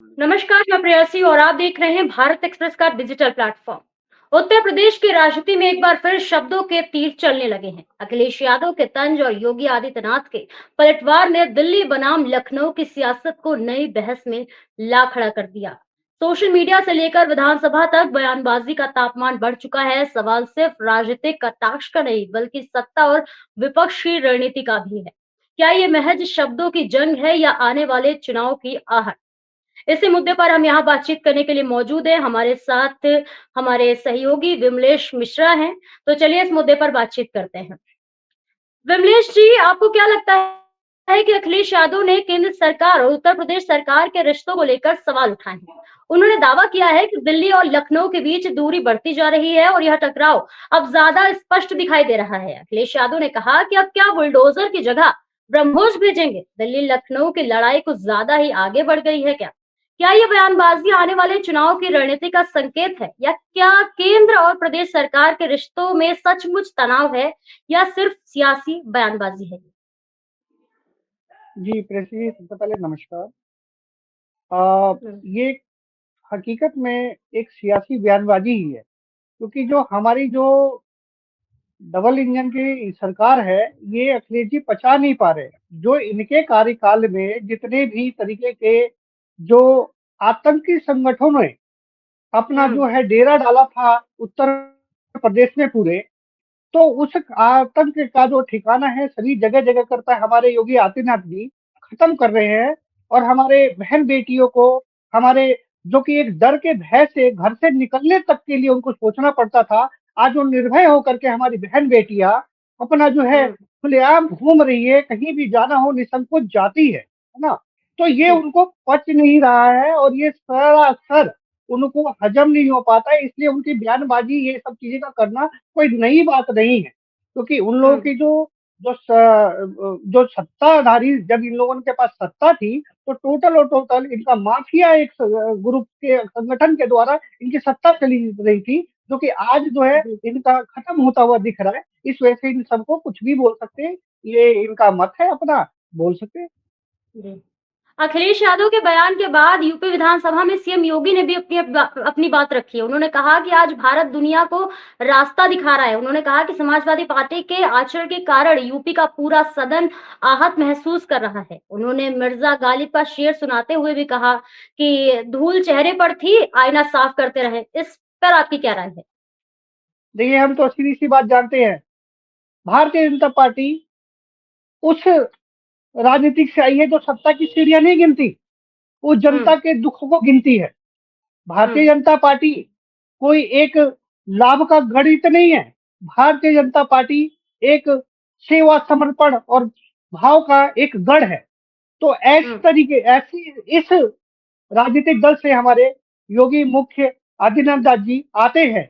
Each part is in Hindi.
नमस्कार, मैं प्रेयसी और आप देख रहे हैं भारत एक्सप्रेस का डिजिटल प्लेटफॉर्म। उत्तर प्रदेश की राजनीति में एक बार फिर शब्दों के तीर चलने लगे हैं। अखिलेश यादव के तंज और योगी आदित्यनाथ के पलटवार ने दिल्ली बनाम लखनऊ की सियासत को नई बहस में ला खड़ा कर दिया। सोशल मीडिया से लेकर विधानसभा तक बयानबाजी का तापमान बढ़ चुका है। सवाल सिर्फ राजनीतिक कटाक्ष का नहीं, बल्कि सत्ता और विपक्ष की रणनीति का भी है। क्या ये महज शब्दों की जंग है या आने वाले चुनाव की आहट? इसी मुद्दे पर हम यहाँ बातचीत करने के लिए मौजूद हैं। हमारे साथ हमारे सहयोगी विमलेश मिश्रा हैं। तो चलिए इस मुद्दे पर बातचीत करते हैं। विमलेश जी, आपको क्या लगता है कि अखिलेश यादव ने केंद्र सरकार और उत्तर प्रदेश सरकार के रिश्तों को लेकर सवाल उठाए हैं? उन्होंने दावा किया है कि दिल्ली और लखनऊ के बीच दूरी बढ़ती जा रही है और यह टकराव अब ज्यादा स्पष्ट दिखाई दे रहा है। अखिलेश यादव ने कहा कि अब क्या बुलडोजर की जगह ब्रह्मोस भेजेंगे? दिल्ली लखनऊ की लड़ाई कुछ ज्यादा ही आगे बढ़ गई है क्या? क्या ये बयानबाजी आने वाले चुनाव की रणनीति का संकेत है, या क्या केंद्र और प्रदेश सरकार के रिश्तों में सचमुच तनाव है, या सिर्फ सियासी बयानबाजी है? जी, प्रेषी सबसे पहले नमस्कार। अ, हुँ, ये हकीकत में एक सियासी बयानबाजी ही है, क्योंकि जो हमारी जो डबल इंजन की सरकार है, ये अखिलेश जी पचा नहीं पा रहे। जो इनके कार्यकाल में जितने भी तरीके के जो आतंकी संगठनों ने अपना हुँ, जो है डेरा डाला था उत्तर प्रदेश में पूरे, तो उस आतंक का जो ठिकाना है सभी जगह-जगह करता है हमारे योगी आदित्यनाथ जी, खत्म कर रहे हैं और हमारे बहन-बेटियों को हमारे जो कि एक डर के भय से घर से निकलने तक के लिए उनको सोचना पड़ता था, आज वो निर्भय होकर के हमारी बहन-बेटियाँ अपना जो है हुँ, खुलेआम घूम रही है, कहीं भी जाना हो निसंकोच जाती है ना? तो ये जी, उनको पच नहीं रहा है और ये सरासर उनको हज़म नहीं हो पाता है, इसलिए उनकी बयानबाज़ी ये सब चीज़ें का करना कोई नई बात नहीं है, क्योंकि उन लोगों हुँ, की जो सत्ताधारी जब इन लोगों के पास सत्ता थी, तो टोटल और टोटल इनका माफिया एक ग्रुप के संगठन के द्वारा इनकी सत्ता चली रही थी, जो कि आज जो है जी, इनका खत्म होता हुआ दिख रहा है। इस वजह से इन सबको कुछ भी बोल सकते हैं, ये इनका मत है अपना, बोल सकते हैं। जी। अखिलेश यादव के बयान के बाद यूपी विधानसभा में सीएम योगी ने भी अपनी बात रखी है। उन्होंने कहा कि आज भारत दुनिया को रास्ता दिखा रहा है। उन्होंने कहा कि समाजवादी पार्टी के आचरण के कारण यूपी का पूरा सदन आहत महसूस कर रहा है। उन्होंने मिर्जा गालिब का शेर सुनाते हुए भी कहा कि धूल चेहरे पर थी, आईना साफ करते रहे। इस पर आपकी क्या राय है? देखिए, हम तो सीधी-सी बात जानते हैं, भारतीय जनता पार्टी उस राजनीतिक से आई है जो सत्ता की सीढ़ियाँ नहीं गिनती, वो हुँ, जनता के दुखों को गिनती है। हुँ, भारतीय जनता पार्टी कोई एक लाभ का गणित नहीं है। भारतीय जनता पार्टी एक सेवा, समर्पण और भाव का एक गढ़ है। तो हुँ, ऐसी इस राजनीतिक दल से हमारे योगी मुख्य आदित्यनाथ जी आते हैं,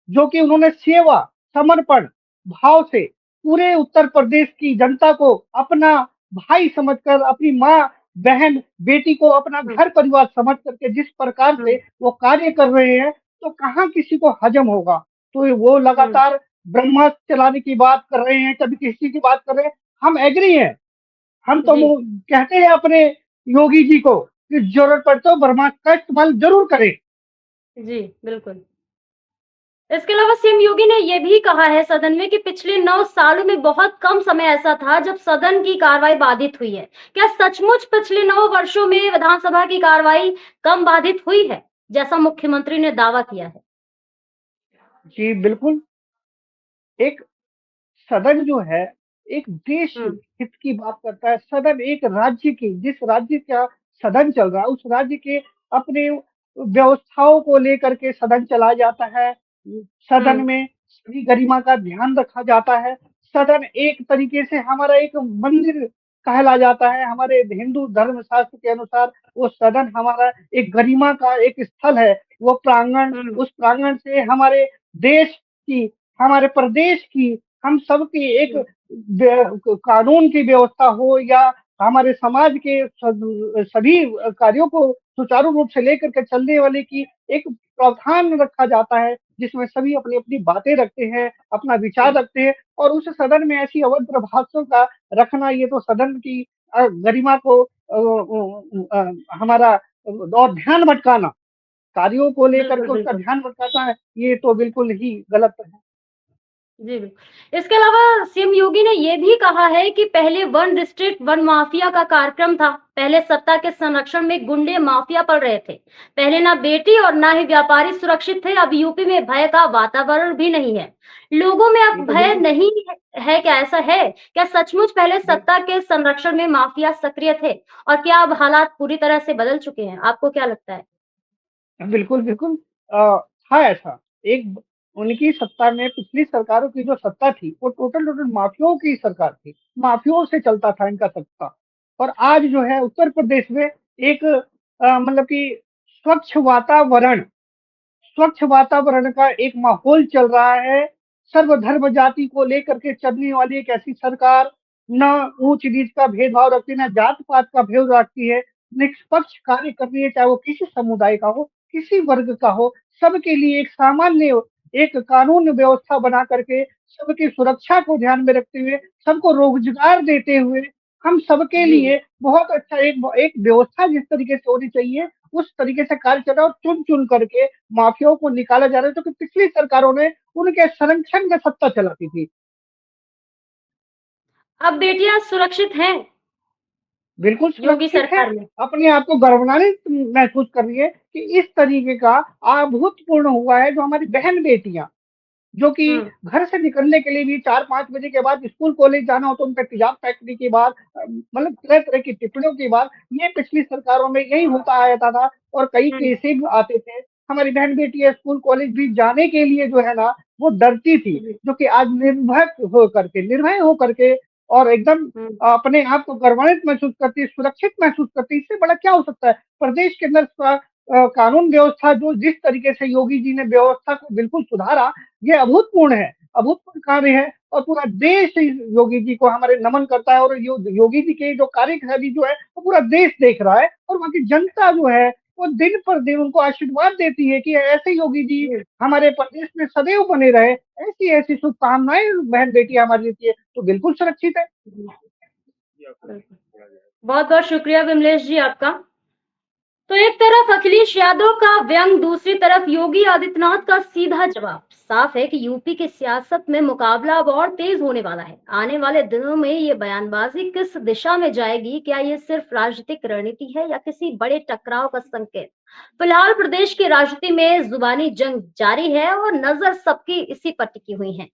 जो कि उन्होंने सेवा, समर्पण भाव से पूरे उत्तर प्रदेश की जनता को अपना भाई समझकर, अपनी माँ, बहन, बेटी को अपना हुँ, घर परिवार समझ करके जिस प्रकार हुँ, से वो कार्य कर रहे हैं, तो कहाँ किसी को हजम होगा। तो वो हुँ, लगातार ब्रह्मास्त्र चलाने की बात कर रहे हैं, कभी किसी की बात कर रहे हैं। हम एग्री हैं। हम तो जी, कहते हैं अपने योगी जी को कि जरूरत पड़े तो ब्रह्मास्त्र का इस्तेमाल जरूर करें। जी, बिल्कुल। इसके अलावा सीएम योगी ने ये भी कहा है सदन में कि पिछले 9 सालों में बहुत कम समय ऐसा था जब सदन की कार्रवाई बाधित हुई है। क्या सचमुच पिछले 9 वर्षों में विधानसभा की कार्रवाई कम बाधित हुई है, जैसा मुख्यमंत्री ने दावा किया है? जी, बिल्कुल। एक सदन जो है, एक देश हुँ, हित की बात करता है। सदन एक राज्य की जिस राज्य का सदन चल रहा है, उस राज्य के अपने व्यवस्थाओं को लेकर के सदन चलाया जाता है। सदन हुँ, में सभी गरिमा का ध्यान रखा जाता है। सदन एक तरीके से हमारा एक मंदिर कहला जाता है। हमारे हिंदू धर्म शास्त्र के अनुसार वो सदन हमारा एक गरिमा का एक स्थल है। वो प्रांगण, हुँ, उस प्रांगण से हमारे देश की, हमारे प्रदेश की, हम सबकी एक हुँ, कानून की व्यवस्था हो या हमारे समाज के सभी कार्यों को सुचारू रूप से लेकर के चलने वाले की एक प्रावधान रखा जाता है, जिसमें सभी अपनी-अपनी बातें रखते हैं, अपना विचार हुँ, रखते हैं और उस सदन में ऐसी अभद्र भाषण का रखना, ये तो सदन की गरिमा को हमारा और ध्यान भटकाना, कार्यों को लेकर बिल्कुल, के उसका बिल्कुल। ध्यान भटकाना है, ये तो बिल्कुल ही गलत है। जी, बिल्कुल। इसके अलावा सीएम योगी ने ये भी कहा है कि पहले वन डिस्ट्रिक्ट वन माफिया का कार्यक्रम था। पहले सत्ता के संरक्षण में गुंडे माफिया पल रहे थे। पहले ना बेटी और ना ही व्यापारी सुरक्षित थे। अब यूपी में भय का वातावरण भी नहीं है। लोगों में ये अब तो भय बिल्कुल नहीं है क्या? ऐसा है? क्या सचमुच पहले बिल सत्ता के संरक्षण में माफिया सक्रिय थे? और क्या अब हालात पूरी तरह से बदल चुके हैं? आपको क्या लगता है? बिल्कुल, बिल्कुल था ऐसा। एक उनकी सत्ता में पिछली सरकारों की जो सत्ता थी, वो टोटल माफियाओं की सरकार थी। माफियाओं से चलता था इनका सत्ता। और आज जो है उत्तर प्रदेश में एक मतलब कि स्वच्छ वातावरण स्वच्छ वातावरण का एक माहौल चल रहा है। सर्वधर्म जाति को लेकर के चलने वाली एक ऐसी सरकार, ना ऊंच-नीच का भेदभाव रखती है, ना जात-पात का भेद रखती है, निष्पक्ष कार्य कर रही है, चाहे वो किसी समुदाय का हो, किसी वर्ग का हो, सबके लिए एक सामान्य एक कानून व्यवस्था बना करके, सबकी सुरक्षा को ध्यान में रखते हुए, सबको रोज़गार देते हुए, हम सबके जी। लिए बहुत अच्छा एक व्यवस्था जिस तरीके से होनी चाहिए, उस तरीके से कार्य चल रहा है और चुन-चुन करके माफियाओं को निकाला जा रहा है, जो कि पिछली सरकारों ने उनके संरक्षण में सत्ता चलाती थी। अब बेटियां सुरक्षित हैं बिल्कुल योगी सुरक्षित है, सरकार में। अपने आप को गौरवान्वित महसूस कर रही है कि इस तरीके का अभूतपूर्ण हुआ है, जो हमारी बहन-बेटियाँ जो कि हुँ। घर से निकलने के लिए भी 4-5 बजे के बाद स्कूल कॉलेज जाना हो तो उनका तेजाब फेंकने की बात मतलब तरह-तरह की टिप्पणियों की बात, ये पिछली सरकारों में यही होता आया था और कई हुँ, केसेस भी आते थे। हमारी बहन-बेटियाँ स्कूल कॉलेज भी जाने के लिए जो है ना, वो डरती थी, जी, जो कि आज निर्भय हो करके और एकदम हुँ, अपने आप को गर्वान्वित महसूस करती है, सुरक्षित महसूस करती है, इससे बड़ा क्या हो सकता है? प्रदेश के अंदर कानून व्यवस्था जो जिस तरीके से योगी जी ने व्यवस्था को बिल्कुल सुधारा, ये अभूतपूर्ण है, अभूतपूर्ण कार्य है और पूरा देश इस योगी जी को हमारे नमन करता है और योगी जी के जो कार्यशैली जो है, वो पूरा देश देख रहा है और वहाँ की जनता जो है, वो दिन पर दिन उनको आशीर्वाद देती है कि ऐसे योगी जी जी, हमारे प्रदेश में सदैव बने रहे, ऐसी-ऐसी शुभकामनाएँ बहन-बेटी हमारी देती है, तो बिल्कुल सुरक्षित है। जी, बिल्कुल। बहुत-बहुत शुक्रिया विमलेश जी आपका। तो एक तरफ अखिलेश यादव का व्यंग, दूसरी तरफ योगी आदित्यनाथ का सीधा जवाब। साफ है कि यूपी की सियासत में मुकाबला अब और तेज होने वाला है। आने वाले दिनों में ये बयानबाजी किस दिशा में जाएगी? क्या ये सिर्फ राजनीतिक रणनीति है या किसी बड़े टकराव का संकेत? फिलहाल प्रदेश की राजनीति में जुबानी जंग जारी है और नजर सबकी इसी पर टिकी हुई है।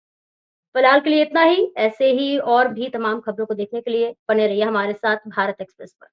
फिलहाल के लिए इतना ही। ऐसे ही और भी तमाम खबरों को देखने के लिए बने रहिए हमारे साथ भारत एक्सप्रेस पर।